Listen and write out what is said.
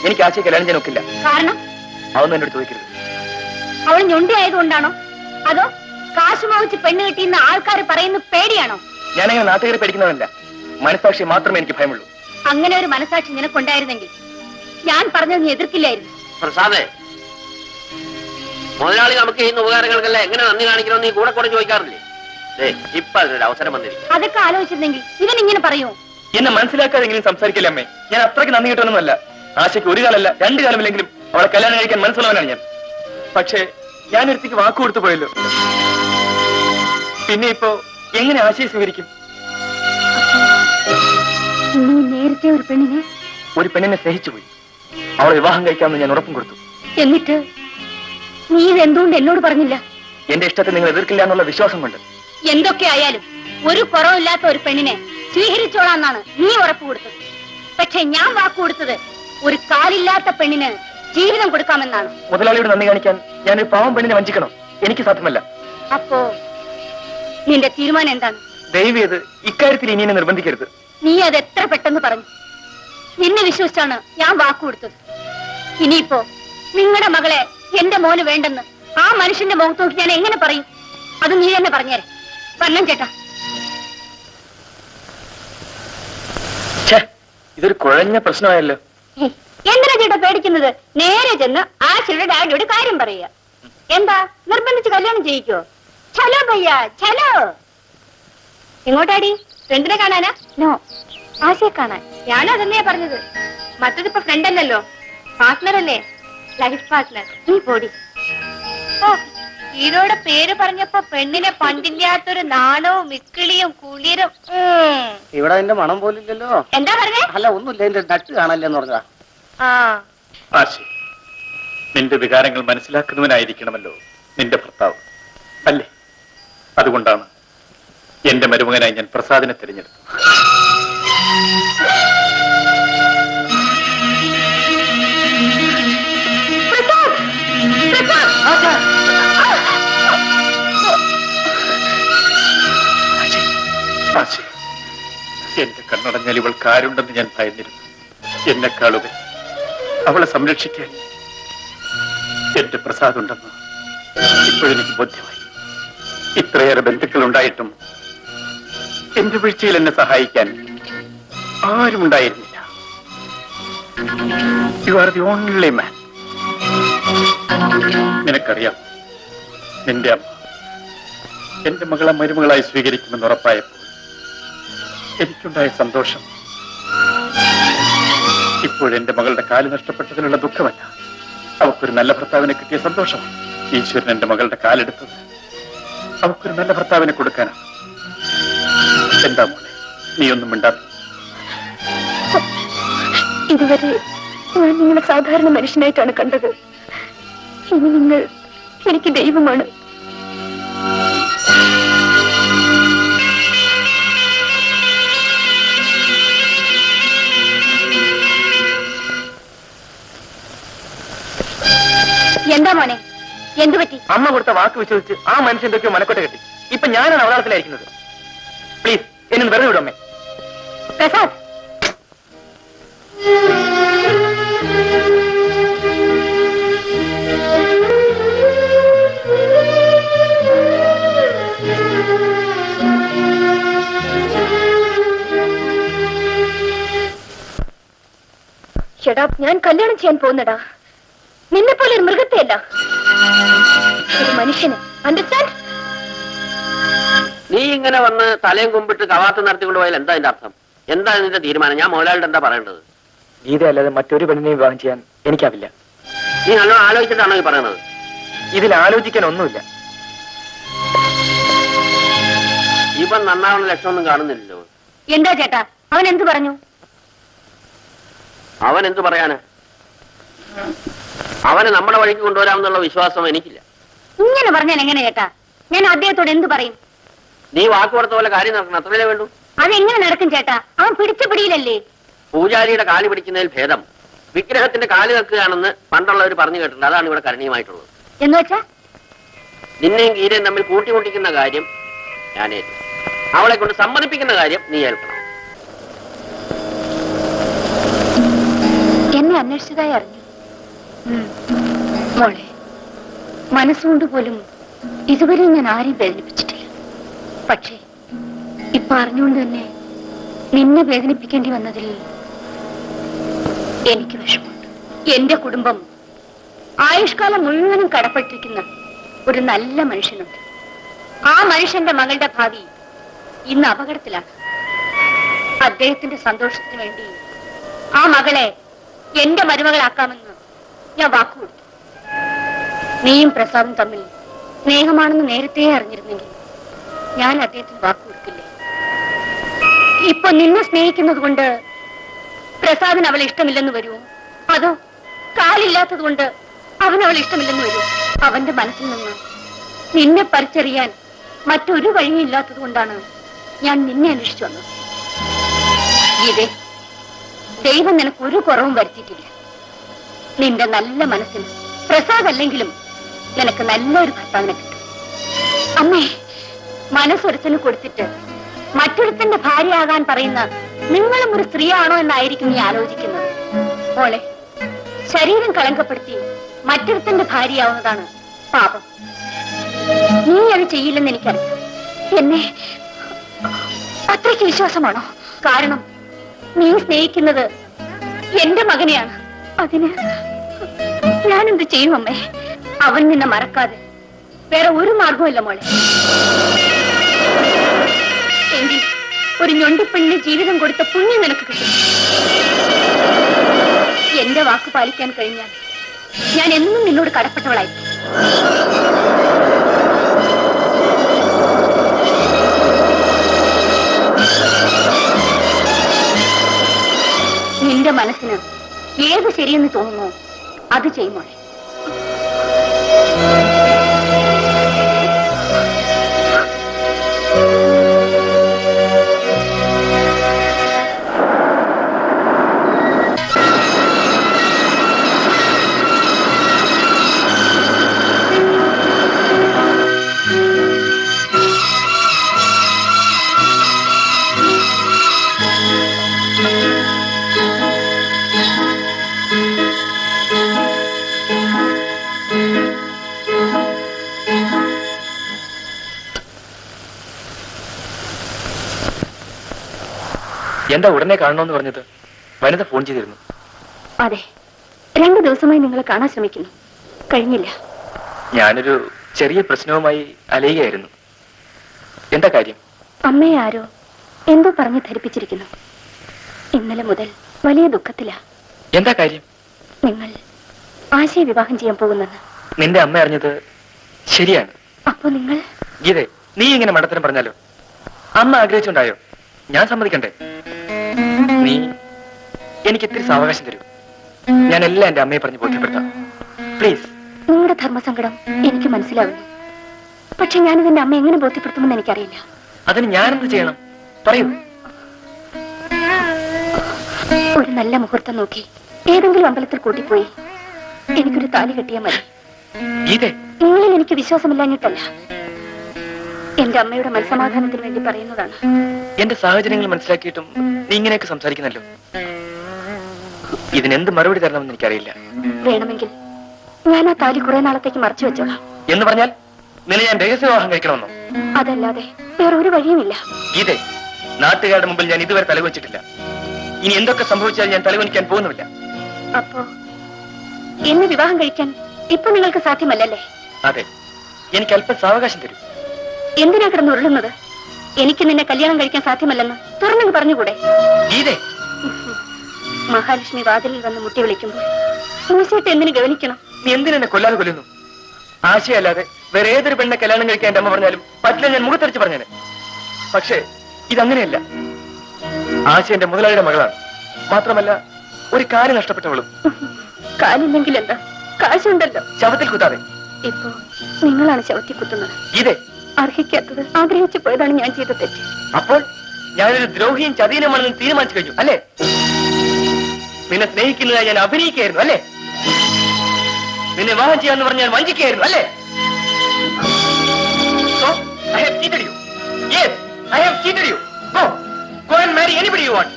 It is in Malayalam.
എനിക്ക് ആശയെ കല്യാണം ചെയ്യാൻ ഒക്കില്ല. കാരണം അതൊന്നും എന്നോട് ചോദിക്കരുത്. അവൾ ഞൊണ്ടി ആയതുകൊണ്ടാണോ അതോ കാശ് മോഹിച്ച് പെണ്ണ് കിട്ടിയെന്ന് ആൾക്കാർ പറയുന്ന പേടിയാണോ? ഞാനങ്ങനെ നാട്ടുകാരെ പേടിക്കുന്നവനല്ല. മനസാക്ഷി മാത്രമേ എനിക്ക് ഭയമുള്ളൂ. അങ്ങനെ ഒരു മനസാക്ഷി നിനക്കുണ്ടായിരുന്നെങ്കിൽ ഞാൻ പറഞ്ഞത് നീ എതിർക്കില്ലായിരുന്നു. പ്രസാദേ, മുതലാളി നമുക്ക് ചെയ്യുന്ന ഉപകാരങ്ങൾക്കല്ല എങ്ങനെ നന്ദി കാണിക്കണമെന്ന് നീ കൂടെ കൂടെ ചോദിക്കാറില്ലേ? ഇപ്പൊ അതിനൊരു അവസരം വന്നിരിക്കും. അതൊക്കെ ആലോചിച്ചിരുന്നെങ്കിൽ ഇവനിങ്ങനെ പറയുമോ? എന്നെ മനസ്സിലാക്കാതെ എങ്കിലും സംസാരിക്കില്ല അമ്മേ. ഞാൻ അത്രയ്ക്ക് നന്ദി കിട്ടണമെന്നല്ല. ആശയ്ക്ക് ഒരു കാലമല്ല 2 കാലമില്ലെങ്കിലും അവളെ കല്യാണം കഴിക്കാൻ മനസ്സുള്ളവനാണ് ഞാൻ. പക്ഷേ ഞാൻ ഒരുത്തിക്ക് വാക്ക് കൊടുത്തു പോയല്ലോ. പിന്നെ ഇപ്പോ എങ്ങനെ ആശയെ സ്വീകരിക്കും? നീ നേരത്തെ ഒരു പെണ്ണിനെ സ്നേഹിച്ചു പോയി. അവളെ വിവാഹം കഴിക്കാമെന്ന് ഞാൻ ഉറപ്പും കൊടുത്തു. എന്നിട്ട് നീ ഇതെന്തുകൊണ്ട് എന്നോട് പറഞ്ഞില്ല? എന്റെ ഇഷ്ടത്തെ നിങ്ങൾ എതിർക്കില്ല എന്നുള്ള വിശ്വാസം കൊണ്ട്. എന്തൊക്കെ ആയാലും ഒരു കുറവില്ലാത്ത ഒരു പെണ്ണിനെ സ്വീകരിച്ചോളാന്നാണ് നീ ഉറപ്പ് കൊടുത്തത്. പക്ഷെ ഞാൻ വാക്ക് കൊടുത്തത് ഒരു കാലില്ലാത്ത പെണ്ണിന് ജീവിതം കൊടുക്കാമെന്നാണ്. മുതലാളിയോട് നന്ദി കാണിക്കാൻ ഞാനൊരു പാവം പെണ്ണിനെ വഞ്ചിക്കണം? എനിക്ക് സാധ്യമല്ല. അപ്പോ നിന്റെ തീരുമാനം എന്താണ്? ദയവേത് ഇക്കാര്യത്തിൽ ഇനി എന്നെ നിർബന്ധിക്കരുത്. നീ അത് എത്ര പെട്ടെന്ന് പറഞ്ഞു. നിന്നെ വിശ്വസിച്ചാണ് ഞാൻ വാക്ക് കൊടുത്തത്. ഇനിയിപ്പോ നിങ്ങളുടെ മകളെ എന്റെ മോന് വേണ്ടെന്ന് ആ മനുഷ്യന്റെ മുഖത്ത് നോക്കി ഞാൻ എങ്ങനെ പറയും? അത് നീ തന്നെ പറഞ്ഞേരെ. പറഞ്ഞം ചേട്ടാ. ഇതൊരു കുഴഞ്ഞ പ്രശ്നമായല്ലോ. എന്തിനാ ചേട്ടാ പേടിക്കുന്നത്? നേരെ ചെന്ന് ആശയുടെ ഡാഡിയോട് കാര്യം പറയുക. എന്താ നിർബന്ധിച്ച് കല്യാണം ചെയ്യിക്കോ? ചലോ ഭയ്യ ചലോ. എങ്ങോട്ടാടി? ഫ്രണ്ടിനെ കാണാനാ? നോ, ആശയെ കാണാൻ. ഞാനും അതന്നെയാ പറഞ്ഞത്. മറ്റതിപ്പോ ഫ്രണ്ട് അല്ലല്ലോ, പാർട്ട്ണർ അല്ലേ, ലൈഫ് പാർട്ട്ണർ. നീ പോടി. ഓ, ഈരോടെ പേര് പറഞ്ഞപ്പോ പെണ്ണിനെ പണ്ടില്ലാത്തൊരു നാണവും മിക്കിളിയും കുളിരും. ഇവിടെ അതിന്റെ മണം പോലില്ലല്ലോ. എന്താ പറഞ്ഞേ? അല്ല, ഒന്നുമില്ല, എന്റെ നട്ട് കാണല്ലെന്ന് പറഞ്ഞതാ. ആശി, നിന്റെ വികാരങ്ങൾ മനസ്സിലാക്കുന്നവനായിരിക്കണമല്ലോ നിന്റെ ഭർത്താവ്, അല്ലേ? അതുകൊണ്ടാണ് എന്റെ മരുമകനായി ഞാൻ പ്രസാദിനെ തിരഞ്ഞെടുത്തത്. എന്റെ കണ്ണടഞ്ഞാൽ ഇവൾക്ക് ആരുണ്ടെന്ന് ഞാൻ ഭയന്നിരുന്നു. എന്നെക്കാളുകൾ അവളെ സംരക്ഷിക്കാൻ എന്റെ പ്രസാദുണ്ടെന്ന് ഇപ്പോഴെനിക്ക് ബോധ്യമായി. ഇത്രയേറെ ബന്ധുക്കൾ ഉണ്ടായിട്ടും എന്റെ വീഴ്ചയിൽ എന്നെ സഹായിക്കാൻ ആരും ഉണ്ടായിരുന്നില്ല. യു ആർ ദി ഓൺലി മാൻ. നിനക്കറിയാം, നിന്റെ അമ്മ എന്റെ മകളെ മരുമകളായി സ്വീകരിക്കുമെന്ന് ഉറപ്പായപ്പോൾ എനിക്കുണ്ടായ സന്തോഷം ഇപ്പോഴെന്റെ മകളുടെ കാല് നഷ്ടപ്പെട്ടതിലുള്ള ദുഃഖമല്ല, അവക്കൊരു നല്ല ഭർത്താവിനെ കിട്ടിയ സന്തോഷമാണ്. ഈശ്വരൻ എന്റെ മകളുടെ കാലെടുത്തത് അവക്കൊരു നല്ല ഭർത്താവിനെ കൊടുക്കാനാണ്. എന്താ മോളെ, നീ ഒന്നും മിണ്ടാത്ത? ഇതുവരെ ഞാൻ നിങ്ങളെ സാധാരണ മനുഷ്യനായിട്ടാണ് കണ്ടത്. ഇനി നിങ്ങൾ എനിക്ക് ദൈവമാണ്. എന്താ മോനെ, എന്തു പറ്റി? അമ്മ കൊടുത്ത വാക്ക് വിശ്വസിച്ച് ആ മനുഷ്യൻ എന്തൊക്കെയോ മനക്കൊട്ട കെട്ടി. ഇപ്പൊ ഞാനാണ് അവതാളത്തിലായിരിക്കുന്നത്. പ്ലീസ് എന്നെ വെറുതെ വിടമ്മേ. പ്രസാദ്, ഞാൻ കല്യാണം ചെയ്യാൻ പോകുന്നടാ. നിന്നെ പോലെ ഒരു മൃഗത്തെയല്ല, ഒരു മനുഷ്യന്. അണ്ടർസ്റ്റാൻഡ്? നീ ഇങ്ങനെ വന്ന് തലയും കുമ്പിട്ട് കവാത്ത് നടത്തിക്കൊണ്ട് പോയാൽ എന്താ അതിന്റെ അർത്ഥം? എന്താ ഇതിന്റെ തീരുമാനം? ഞാൻ മുതലാളിയുടെ എന്താ പറയേണ്ടത്? ഗീത അല്ലാതെ മറ്റൊരു പെണ്ണിനെ വിവാഹം ചെയ്യാൻ എനിക്കാവില്ല. നീ നല്ലോണം ആലോചിച്ചിട്ടാണോ ഈ പറയുന്നത്? ഇതിൽ ആലോചിക്കാൻ ഒന്നുമില്ല. ഇവൻ നന്നാവുന്ന ലക്ഷണമൊന്നും കാണുന്നില്ലല്ലോ. എന്താ ചേട്ടാ, അവൻ എന്തു പറഞ്ഞു? അവൻ എന്തു പറയാന്? അവനെ നമ്മുടെ വഴിക്ക് കൊണ്ടുവരാമെന്നുള്ള വിശ്വാസം എനിക്കില്ല. ഇങ്ങനെ പറഞ്ഞാൽ എങ്ങനെ ചേട്ടാ? ഞാൻ അദ്ദേഹത്തോട് എന്തു പറയും? നീ വാക്ക് കൊടുത്ത പോലെ കാര്യം നടക്കണം, അത്രയല്ലേ വേണ്ടൂ. അതെങ്ങനെ നടക്കും ചേട്ടാ? അവൻ പിടിച്ച പിടിയിലല്ലേ. പൂജാരിയുടെ കാല് പിടിക്കുന്നതിൽ ഭേദം വിഗ്രഹത്തിന്റെ കാല് വെക്കുകയാണെന്ന് പണ്ടുള്ളവർ പറഞ്ഞു കേട്ടിട്ടുണ്ട്. അതാണ് ഇവിടെ കരണീയമായിട്ടുള്ളത്. എന്ന് വെച്ചാ നിന്നെയും ഗീരയും തമ്മിൽ കൂട്ടിമുട്ടിക്കുന്ന കാര്യം ഞാനേറ്റു. അവളെ കൊണ്ട് സമ്മതിപ്പിക്കുന്ന കാര്യം നീ ഏൽക്കണം. എന്നെ അന്വേഷിച്ചതായി അറിഞ്ഞു. മോളെ, മനസ്സുകൊണ്ട് പോലും ഇതുവരെ ഞാൻ ആരെയും വേദനിപ്പിച്ചിട്ടില്ല. പക്ഷേ ഇപ്പൊ അറിഞ്ഞുകൊണ്ട് തന്നെ നിന്നെ വേദനിപ്പിക്കേണ്ടി വന്നതിൽ എനിക്ക് വിഷമമുണ്ട്. എന്റെ കുടുംബം ആയുഷ്കാലം മുഴുവനും കടപ്പെട്ടിരിക്കുന്ന ഒരു നല്ല മനുഷ്യനുണ്ട്. ആ മനുഷ്യന്റെ മകളുടെ ഭാവി ഇന്ന് അപകടത്തിലാണ്. അദ്ദേഹത്തിന്റെ സന്തോഷത്തിന് വേണ്ടി ആ മകളെ എന്റെ മരുമകളാക്കാമെന്ന് ഞാൻ വാക്കുകൊടുത്തു. നീയും പ്രസാദും തമ്മിൽ സ്നേഹമാണെന്ന് നേരത്തെ അറിഞ്ഞിരുന്നെങ്കിൽ ഞാൻ അദ്ദേഹത്തിന് വാക്കുകൊടുക്കില്ലേ. ഇപ്പൊ നിന്നെ സ്നേഹിക്കുന്നത് കൊണ്ട് പ്രസാദിന് അവളെ ഇഷ്ടമില്ലെന്ന് വരുമോ? അതോ കാലില്ലാത്തത് കൊണ്ട് അവനവളെ ഇഷ്ടമില്ലെന്ന് വരുമോ? അവന്റെ മനസ്സിൽ നിന്ന് നിന്നെ പറിച്ചെറിയാൻ മറ്റൊരു വഴിയും ഇല്ലാത്തത് കൊണ്ടാണ് ഞാൻ നിന്നെ അന്വേഷിച്ചു വന്നത്. ഗീതേ, ദൈവം നിനക്ക് ഒരു കുറവും വരുത്തിയിട്ടില്ല. നിന്റെ നല്ല മനസ്സിന് പ്രസാദ് അല്ലെങ്കിലും നിനക്ക് നല്ലൊരു ഭർത്താവിനെ കിട്ടും. അമ്മേ, മനസ്സൊരുത്തിന് കൊടുത്തിട്ട് മറ്റൊരുത്തന്റെ ഭാര്യയാകാൻ പറയുന്ന നിങ്ങളും ഒരു സ്ത്രീയാണോ എന്നായിരിക്കും നീ ആലോചിക്കുന്നത്. മോളെ, ശരീരം കളങ്കപ്പെടുത്തി മറ്റൊരുത്തന്റെ ഭാര്യയാവുന്നതാണ് പാപം. നീ അത് ചെയ്യില്ലെന്ന് എനിക്കറിയാം. എന്നെ അത്രയ്ക്ക് വിശ്വാസമാണോ? കാരണം നീ സ്നേഹിക്കുന്നത് എന്റെ മകനെയാണ്. അതിന് ഞാനെന്ത് ചെയ്യും അമ്മേ? അവൻ നിന്നെ മറക്കാതെ വേറെ ഒരു മാർഗവുമില്ല മോളെ. എങ്കിൽ ഒരു ഞൊണ്ടിപ്പെണ്ണിന് ജീവിതം കൊടുത്ത പുണ്യം നിനക്ക് കിട്ടും. എന്റെ വാക്ക് പാലിക്കാൻ കഴിഞ്ഞാൽ ഞാൻ എന്നും നിന്നോട് കടപ്പെട്ടവളായിരിക്കും. നിന്റെ മനസ്സിന് ഏത് ശരിയെന്ന് തോന്നുന്നു അത് ചെയ്യുമോളെ. എന്താ ഉടനെ കാണണമെന്ന് പറഞ്ഞത്? വനിത ഫോൺ ചെയ്തിരുന്നു. അതെ, 2 ദിവസമായി നിങ്ങളെ കാണാൻ ശ്രമിക്കുന്നു, കഴിഞ്ഞില്ല. ഞാനൊരു ചെറിയ പ്രശ്നവുമായി അലയുകയായിരുന്നു. എന്താ കാര്യം? അമ്മയെ ആരോ എന്തോ പറഞ്ഞ് ധരിപ്പിച്ചിരിക്കുന്നു. ഇന്നലെ മുതൽ വലിയ ദുഃഖത്തിലാ. എന്താ കാര്യം? നിങ്ങൾ ആശയെ വിവാഹം ചെയ്യാൻ പോകുന്നെന്ന്. നിന്റെ അമ്മ അറിഞ്ഞത് ശരിയാണ്. അപ്പോ നിങ്ങൾ? ഗീതേ, നീ ഇങ്ങനെ മണ്ടത്തരം പറഞ്ഞാലോ? അമ്മ ആഗ്രഹിച്ചുണ്ടായോ? ഞാൻ സമ്മതിക്കണ്ടേ? നീ എനിക്ക് ഇത്തിരി സാവകാശം തരൂ. ഞാൻ എല്ലാം എന്റെ അമ്മയെ പറഞ്ഞ് ബോധ്യപ്പെടുത്താം. പ്ലീസ്. നിങ്ങളുടെ ധർമ്മസങ്കടം എനിക്ക് മനസ്സിലാവുന്നു. പക്ഷെ ഞാനിതെന്റെ അമ്മ എങ്ങനെ ബോധ്യപ്പെടുത്തുമെന്ന് എനിക്കറിയില്ല. അതിന് ഞാനെന്ത് ചെയ്യണം? പറയൂ. ഒരു നല്ല മുഹൂർത്തം നോക്കി ഏതെങ്കിലും അമ്പലത്തിൽ കൂട്ടിപ്പോയി എനിക്കൊരു താലി കെട്ടിയാൽ മതി. ഗീതേ, നിങ്ങളിൽ എനിക്ക് വിശ്വാസമില്ലാഞ്ഞിട്ടല്ല, എന്റെ അമ്മയുടെ മനസ്സമാധാനത്തിന് വേണ്ടി പറയുന്നതാണ്. എന്റെ സാഹചര്യങ്ങൾ മനസ്സിലാക്കിയിട്ടും നീ ഇങ്ങനെയൊക്കെ സംസാരിക്കുന്നല്ലോ. ഇതിനെന്ത് മറുപടി തരണമെന്ന് എനിക്കറിയില്ല. വേണമെങ്കിൽ ഞാൻ ആ താലി കുറെ നാളത്തേക്ക് മറച്ചു വെച്ചോളാം. എന്ന് പറഞ്ഞാൽ നിന്നെ ഞാൻ രഹസ്യ വിവാഹം കഴിക്കണമെന്നോ? അതല്ലാതെ വേറെ ഒരു വഴിയുമില്ല. ഗീതേ, നാട്ടുകാരുടെ മുമ്പിൽ ഞാൻ ഇതുവരെ തലവെച്ചിട്ടില്ല. ഇനി എന്തൊക്കെ സംഭവിച്ചാൽ ഞാൻ തലവനിക്കാൻ പോകുന്നുമില്ല. അപ്പോ എന്നെ വിവാഹം കഴിക്കാൻ ഇപ്പൊ നിങ്ങൾക്ക് സാധ്യമല്ലല്ലേ? അതെ, എനിക്ക് അല്പം സാവകാശം തരൂ. എന്തിനാ കിടന്ന് ഉരുളുന്നത്? എനിക്ക് നിന്നെ കല്യാണം കഴിക്കാൻ സാധ്യമല്ലെന്ന് തുറന്നു പറഞ്ഞുകൂടെ? ഗീതേ, മഹാലക്ഷ്മി വാതിലിൽ വന്ന് മുട്ടി വിളിക്കുമ്പോൾ മൂസേട്ട് എന്തിനു ഗവനിക്കണം? നീ എന്തിനെന്നെ കൊല്ലാതെ കൊല്ലുന്നു? ആശയല്ലാതെ വേറെ ഏതൊരു പെണ്ണെ കല്യാണം കഴിക്കാൻ എന്റെ അമ്മ പറഞ്ഞാലും പറ്റില്ല, ഞാൻ മുഖത്തരിച്ച് പറഞ്ഞേനെ. പക്ഷേ ഇതങ്ങനെയല്ല. ആശ എന്റെ മുതലാളിയുടെ മകളാണ്. മാത്രമല്ല ഒരു കാല് നഷ്ടപ്പെട്ടവളും. കാലില്ലെങ്കിൽ എന്താ, കാശുണ്ടല്ലോ. ശവത്തിൽ കുത്താതെ. ഇപ്പോ നിങ്ങളാണ് ശവത്തിൽ കുത്തുന്നത്. ഗീതേ, അർഹിക്കാത്തത് ആഗ്രഹിച്ചു പോയതാണ് ഞാൻ ചെയ്ത തെറ്റ്. അപ്പോൾ ഞാനൊരു ദ്രോഹിയും ചതീനമാണെന്ന് തീരുമാനിച്ചു കഴിഞ്ഞു അല്ലേ? നിന്നെ സ്നേഹിക്കുന്നതായി ഞാൻ അഭിനയിക്കായിരുന്നു അല്ലേ? നിന്നെ വിവാഹം ചെയ്യാന്ന് പറഞ്ഞ് ഞാൻ വഞ്ചിക്കായിരുന്നു അല്ലേ? So, I have cheated you. Yes, I have cheated you. Go and marry anybody you want.